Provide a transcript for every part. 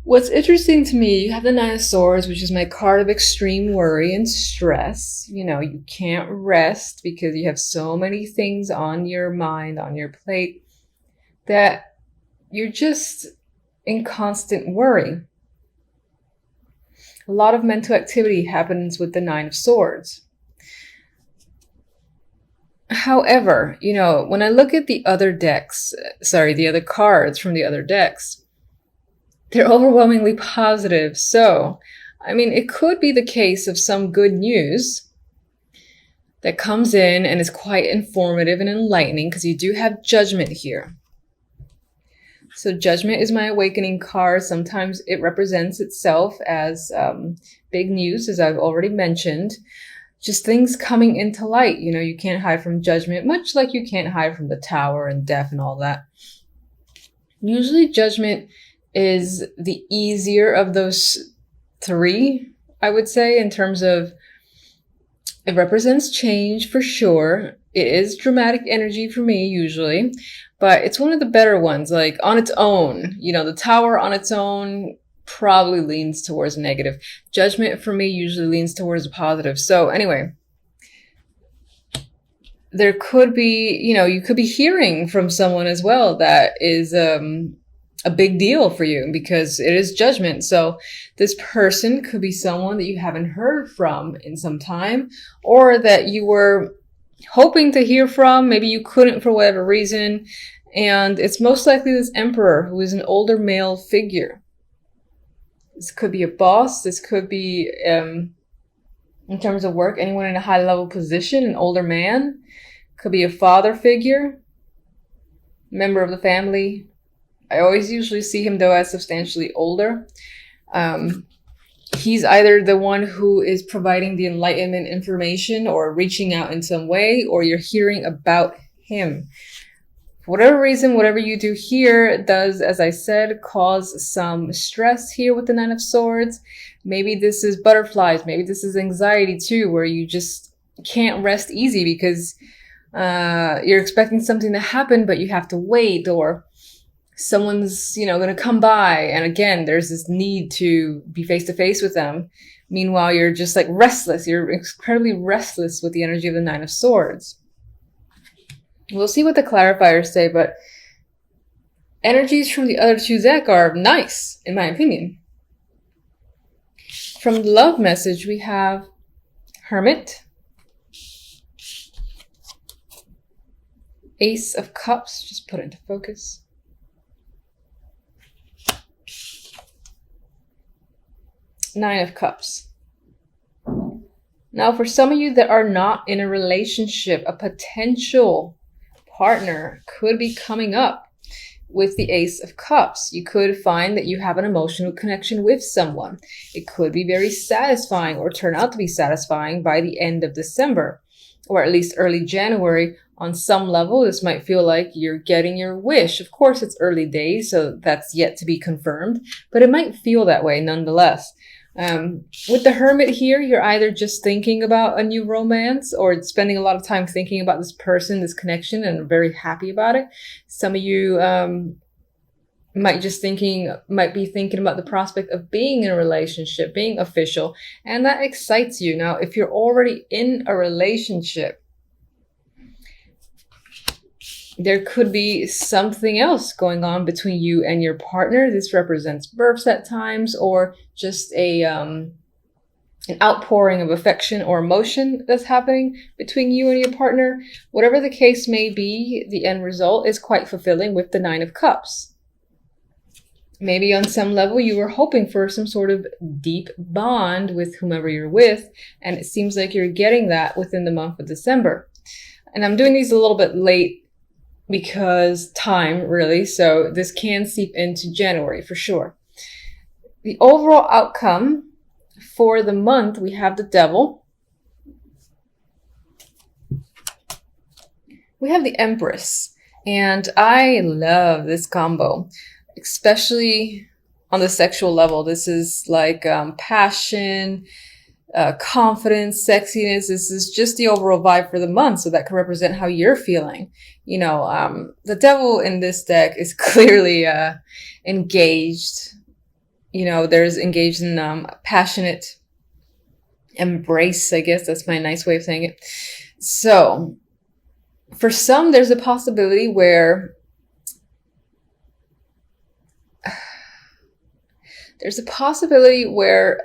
What's interesting to me, you have the Nine of Swords, which is my card of extreme worry and stress. You know, you can't rest because you have so many things on your mind, on your plate, that you're just in constant worry. A lot of mental activity happens with the Nine of Swords. However, you know, when I look at the other decks, the other cards from the other decks, they're overwhelmingly positive. So, I mean, it could be the case of some good news that comes in and is quite informative and enlightening, because you do have Judgment here. So Judgment is my awakening card. Sometimes it represents itself as big news, as I've already mentioned. Just things coming into light. You know, you can't hide from Judgment, much like you can't hide from the Tower and death and all that. Usually Judgment is the easier of those three, I would say, in terms of it represents change for sure. It is dramatic energy for me usually, but it's one of the better ones. Like on its own, you know, the Tower on its own probably leans towards negative. Judgment for me usually leans towards positive. So anyway, there could be, you know, you could be hearing from someone as well that is a big deal for you because it is Judgment. So this person could be someone that you haven't heard from in some time, or that you were hoping to hear from. Maybe you couldn't for whatever reason. And it's most likely this Emperor, who is an older male figure. This could be a boss. This could be, in terms of work, anyone in a high level position, an older man. Could be a father figure, member of the family. I always usually see him, though, as substantially older. He's either the one who is providing the enlightenment information or reaching out in some way, or you're hearing about him. For whatever reason, whatever you do here does, as I said, cause some stress here with the Nine of Swords. Maybe this is butterflies. Maybe this is anxiety too, where you just can't rest easy because you're expecting something to happen, but you have to wait, or someone's, you know, going to come by. And again, there's this need to be face to face with them. Meanwhile, you're just like restless. You're incredibly restless with the energy of the Nine of Swords. We'll see what the clarifiers say, but energies from the other two decks are nice, in my opinion. From the love message, we have Hermit, Ace of Cups, just put it into focus, Nine of Cups. Now, for some of you that are not in a relationship, a potential partner could be coming up with the Ace of Cups. You could find that you have an emotional connection with someone. It could be very satisfying or turn out to be satisfying by the end of December, or at least early January. On some level, this might feel like you're getting your wish. Of course, it's early days, so that's yet to be confirmed, but it might feel that way nonetheless. With the Hermit here, you're either just thinking about a new romance or spending a lot of time thinking about this person, this connection, and are very happy about it. Some of you might be thinking about the prospect of being in a relationship, being official, and that excites you. Now, if you're already in a relationship, there could be something else going on between you and your partner. This represents births at times, or just an outpouring of affection or emotion that's happening between you and your partner. Whatever the case may be, the end result is quite fulfilling with the Nine of Cups. Maybe on some level you were hoping for some sort of deep bond with whomever you're with, and it seems like you're getting that within the month of December. And I'm doing these a little bit late because time, really, so this can seep into January for sure. The overall outcome for the month, we have the Devil. We have the Empress, and I love this combo, especially on the sexual level. This is like passion, confidence, sexiness. This is just the overall vibe for the month, so that can represent how you're feeling. You know, the Devil in this deck is clearly engaged there's engaged in passionate embrace, I guess that's my nice way of saying it. So for some, there's a possibility where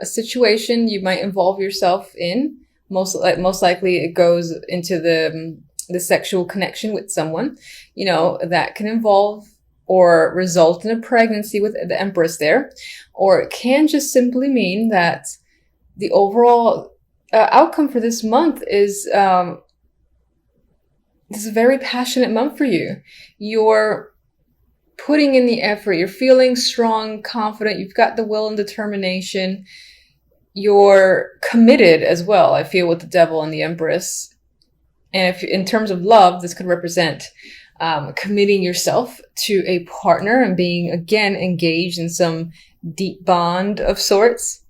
a situation you might involve yourself in, most likely it goes into the sexual connection with someone, that can involve or result in a pregnancy with the Empress there, or it can just simply mean that the overall outcome for this month is this is a very passionate month for you. You're putting in the effort. You're feeling strong, confident. You've got the will and determination. You're committed as well, I feel, with the Devil and the Empress. And if in terms of love, this could represent committing yourself to a partner and being, again, engaged in some deep bond of sorts.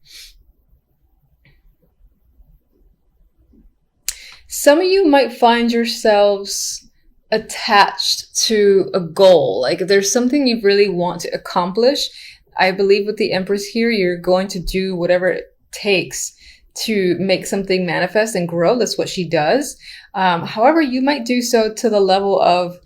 Some of you might find yourselves attached to a goal. Like there's something you really want to accomplish. I believe with the Empress here, you're going to do whatever it takes to make something manifest and grow. That's what she does. However, you might do so to the level of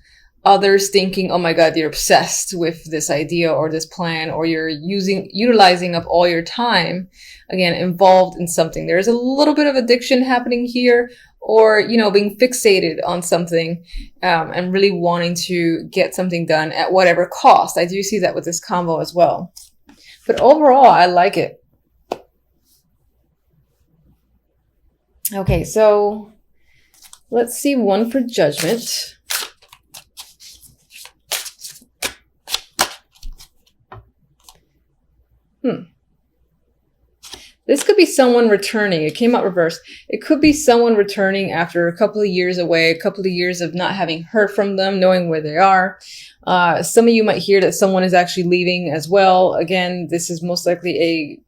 others thinking, oh my God, you're obsessed with this idea or this plan, or you're utilizing up all your time, again, involved in something. There's a little bit of addiction happening here, or, being fixated on something, and really wanting to get something done at whatever cost. I do see that with this combo as well. But overall, I like it. Okay, so let's see one for judgment. This could be someone returning. It came out reversed. It could be someone returning after a couple of years away, a couple of years of not having heard from them, knowing where they are. Some of you might hear that someone is actually leaving as well. Again, this is most likely a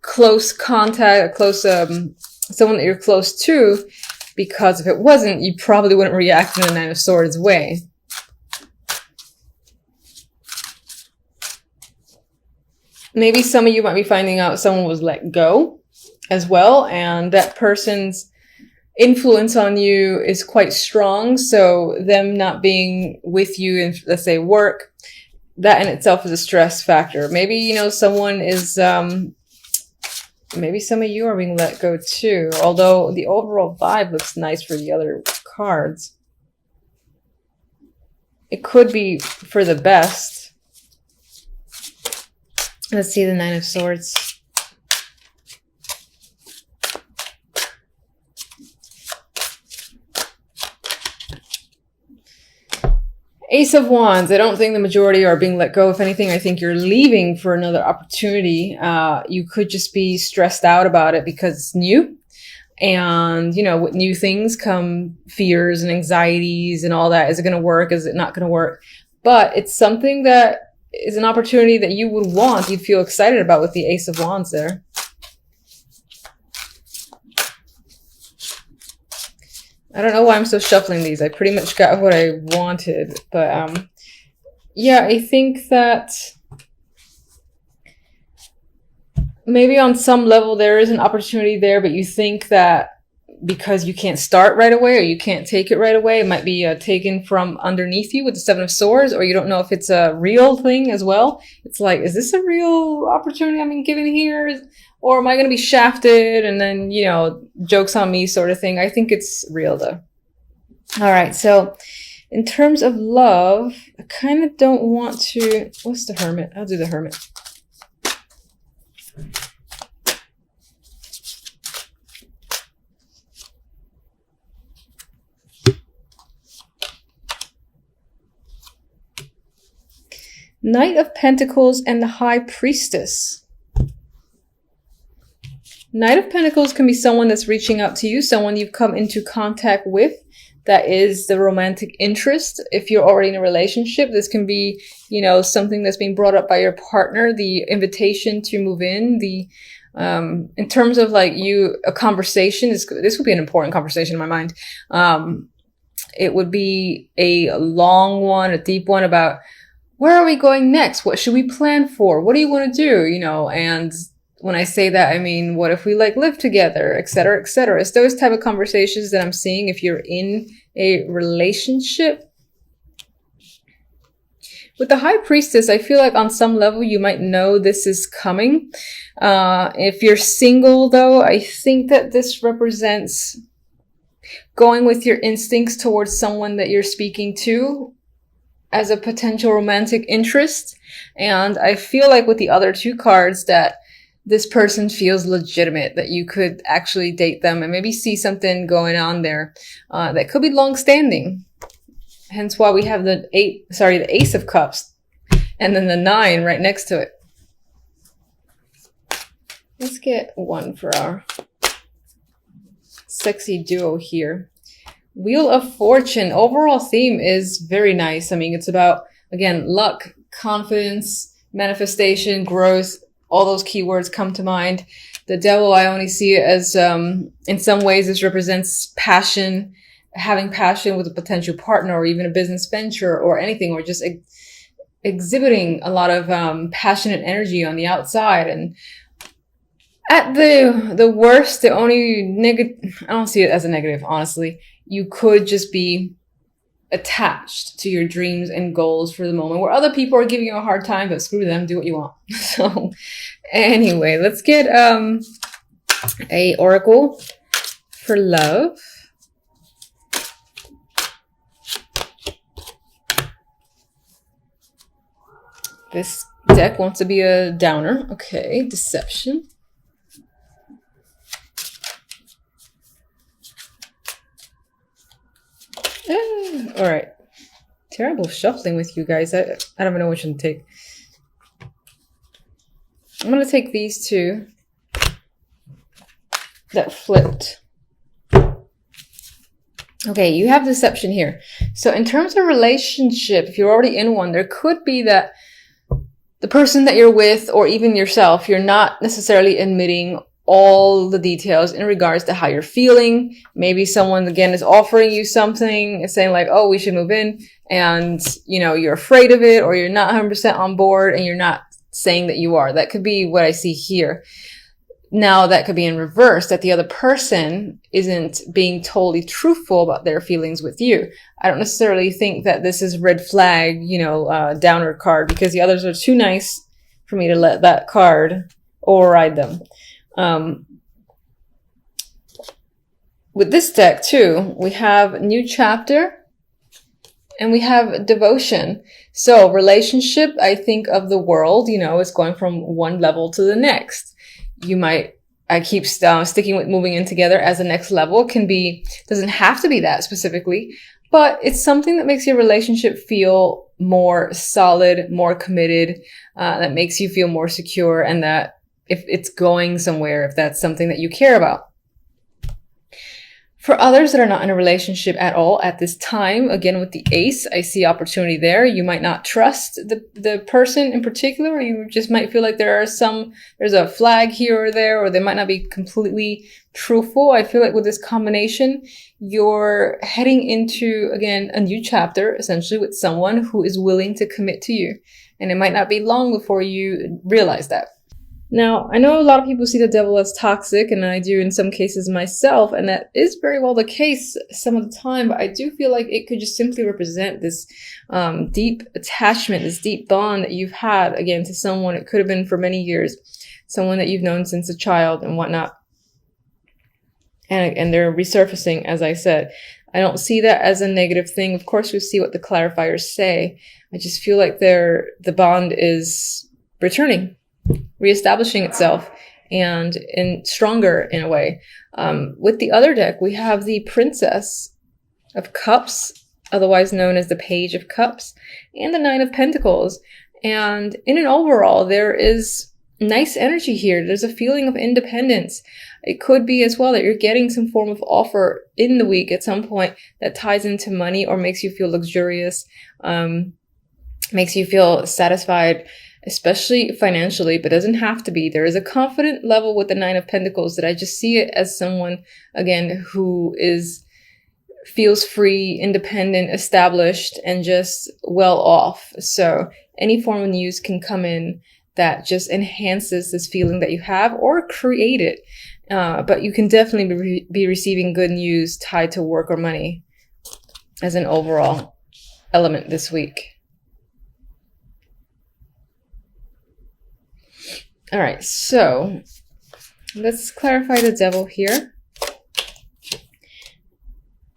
close contact, a close someone that you're close to, because if it wasn't, you probably wouldn't react in the Nine of Swords way. Maybe some of you might be finding out someone was let go as well, and that person's influence on you is quite strong. So them not being with you in, let's say, work, that in itself is a stress factor. Maybe, someone is, maybe some of you are being let go too, although the overall vibe looks nice for the other cards. It could be for the best. Let's see the Nine of Swords. Ace of Wands. I don't think the majority are being let go. If anything, I think you're leaving for another opportunity. You could just be stressed out about it because it's new. And, with new things come fears and anxieties and all that. Is it going to work? Is it not going to work? But it's something that is an opportunity that you would want, you'd feel excited about with the Ace of Wands there. I don't know why I'm still shuffling these. I pretty much got what I wanted. But yeah, I think that maybe on some level there is an opportunity there, but you think that because you can't start right away or you can't take it right away, it might be taken from underneath you with the Seven of Swords, or you don't know if it's a real thing as well. It's like, is this a real opportunity I'm being given here? Or am I going to be shafted and then, joke's on me sort of thing? I think it's real though. All right. So in terms of love, I kind of don't want to, what's the Hermit? I'll do the Hermit. Knight of Pentacles and the High Priestess. Knight of Pentacles can be someone that's reaching out to you, someone you've come into contact with. That is the romantic interest. If you're already in a relationship, this can be, something that's being brought up by your partner, the invitation to move in, in terms of a conversation, this would be an important conversation in my mind. It would be a long one, a deep one about where are we going next? What should we plan for? What do you want to do? And when I say that, I mean, what if we like live together, et cetera, et cetera. It's those type of conversations that I'm seeing if you're in a relationship. With the High Priestess, I feel like on some level you might know this is coming. If you're single, though, I think that this represents going with your instincts towards someone that you're speaking to as a potential romantic interest. And I feel like with the other two cards that this person feels legitimate, that you could actually date them and maybe see something going on there that could be long-standing. Hence why we have the Ace of Cups and then the 9 right next to it. Let's get one for our sexy duo here. Wheel of Fortune. Overall theme is very nice. I mean, it's about, again, luck, confidence, manifestation, growth. All those keywords come to mind. The Devil, I only see it as, in some ways, this represents passion, having passion with a potential partner or even a business venture or anything, or just exhibiting a lot of passionate energy on the outside. And at the worst, the only negative, I don't see it as a negative, honestly. You could just be attached to your dreams and goals for the moment, where other people are giving you a hard time, but screw them, do what you want. So anyway, let's get a oracle for love. This deck wants to be a downer. Okay, deception. All right. Terrible shuffling with you guys. I don't even know which one to take. I'm going to take these two that flipped. Okay, you have deception here. So in terms of relationship, if you're already in one, there could be that the person that you're with, or even yourself, you're not necessarily admitting all the details in regards to how you're feeling. Maybe someone, again, is offering you something and saying like, oh, we should move in. And, you're afraid of it, or you're not 100% on board and you're not saying that you are. That could be what I see here. Now that could be in reverse, that the other person isn't being totally truthful about their feelings with you. I don't necessarily think that this is red flag, downer card, because the others are too nice for me to let that card override them. With this deck too, we have new chapter and we have devotion. So relationship, I think of the world, is going from one level to the next. I keep sticking with moving in together as the next level. Doesn't have to be that specifically, but it's something that makes your relationship feel more solid, more committed, that makes you feel more secure, and that if it's going somewhere, if that's something that you care about. For others that are not in a relationship at all at this time, again, with the Ace, I see opportunity there. You might not trust the person in particular, or you just might feel like there's a flag here or there, or they might not be completely truthful. I feel like with this combination, you're heading into, again, a new chapter, essentially with someone who is willing to commit to you. And it might not be long before you realize that. Now, I know a lot of people see the Devil as toxic, and I do in some cases myself, and that is very well the case some of the time, but I do feel like it could just simply represent this deep attachment, this deep bond that you've had, again, to someone. It could have been for many years, someone that you've known since a child and whatnot. And they're resurfacing, as I said. I don't see that as a negative thing. Of course, we see what the clarifiers say. I just feel like the bond is returning, reestablishing itself, and stronger in a way. With the other deck, we have the Princess of Cups, otherwise known as the Page of Cups, and the Nine of Pentacles. And in an overall, there is nice energy here. There's a feeling of independence. It could be as well that you're getting some form of offer in the week at some point that ties into money or makes you feel luxurious, makes you feel satisfied, especially financially, but doesn't have to be. There is a confident level with the Nine of Pentacles that I just see it as someone, again, who feels free, independent, established, and just well off. So any form of news can come in that just enhances this feeling that you have or create it. But you can definitely be receiving good news tied to work or money as an overall element this week. All right, so let's clarify the devil here.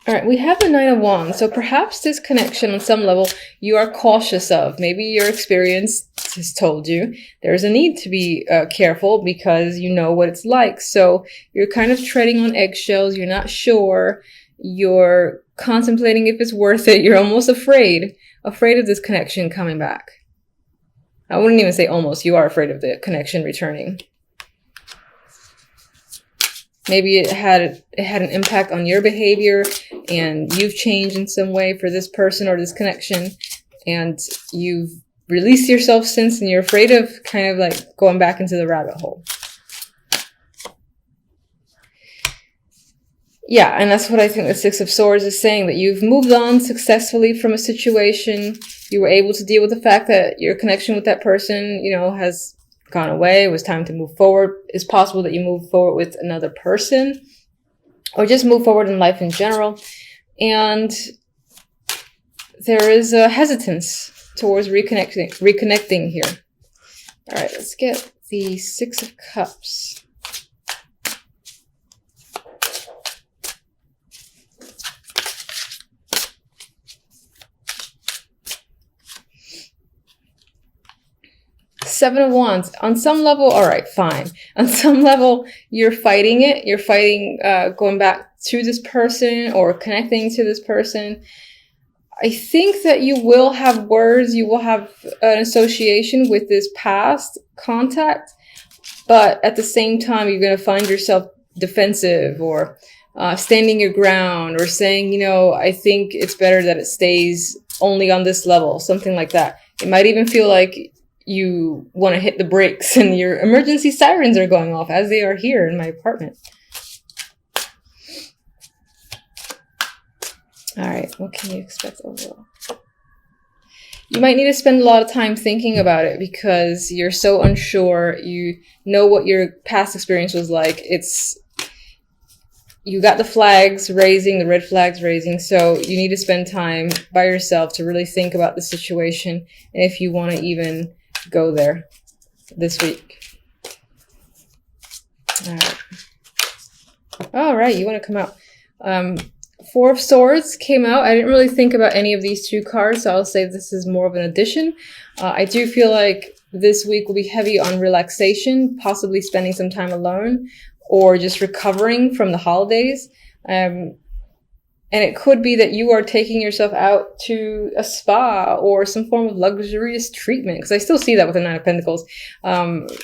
All right, we have the Nine of Wands. So perhaps this connection on some level you are cautious of. Maybe your experience has told you there's a need to be careful because you know what it's like. So you're kind of treading on eggshells. You're not sure. You're contemplating if it's worth it. You're almost afraid of this connection coming back. I wouldn't even say almost. You are afraid of the connection returning. Maybe it had an impact on your behavior and you've changed in some way for this person or this connection, and you've released yourself since, and you're afraid of kind of like going back into the rabbit hole. Yeah, and that's what I think the Six of Swords is saying, that you've moved on successfully from a situation. You were able to deal with the fact that your connection with that person, has gone away. It was time to move forward. It's possible that you move forward with another person or just move forward in life in general. And there is a hesitance towards reconnecting here. All right, let's get the Six of Cups. Seven of Wands. On some level, all right, fine. On some level, you're fighting it. You're fighting going back to this person or connecting to this person. I think that you will have words. You will have an association with this past contact. But at the same time, you're going to find yourself defensive or standing your ground or saying, I think it's better that it stays only on this level, something like that. It might even feel like you want to hit the brakes and your emergency sirens are going off, as they are here in my apartment. All right, what can you expect overall? You might need to spend a lot of time thinking about it because you're so unsure. You know what your past experience was like. You got the flags raising, the red flags raising, so you need to spend time by yourself to really think about the situation and if you want to even go there this week. All right, you want to come out. Four of Swords came out. I didn't really think about any of these two cards, so I'll say this is more of an addition. I do feel like this week will be heavy on relaxation, possibly spending some time alone or just recovering from the holidays. And it could be that you are taking yourself out to a spa or some form of luxurious treatment, because I still see that with the Nine of Pentacles.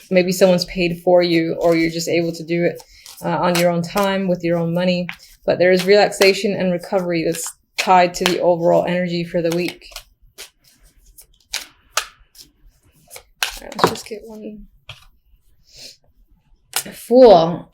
Maybe someone's paid for you or you're just able to do it on your own time with your own money. But there is relaxation and recovery that's tied to the overall energy for the week. All right, let's just get one. Fool.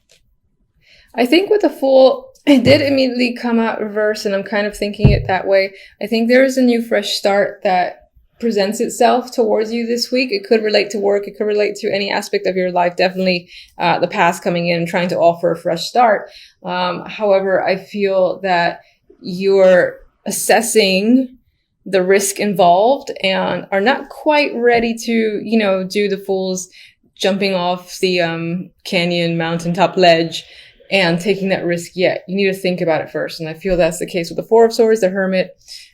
I think with the Fool, it did immediately come out reverse, and I'm kind of thinking it that way. I think there is a new fresh start that presents itself towards you this week. It could relate to work. It could relate to any aspect of your life. Definitely the past coming in and trying to offer a fresh start. However, I feel that you're assessing the risk involved and are not quite ready to, do the Fool's jumping off the canyon mountaintop ledge and taking that risk yet. You need to think about it first. And I feel that's the case with the Four of Swords, the Hermit,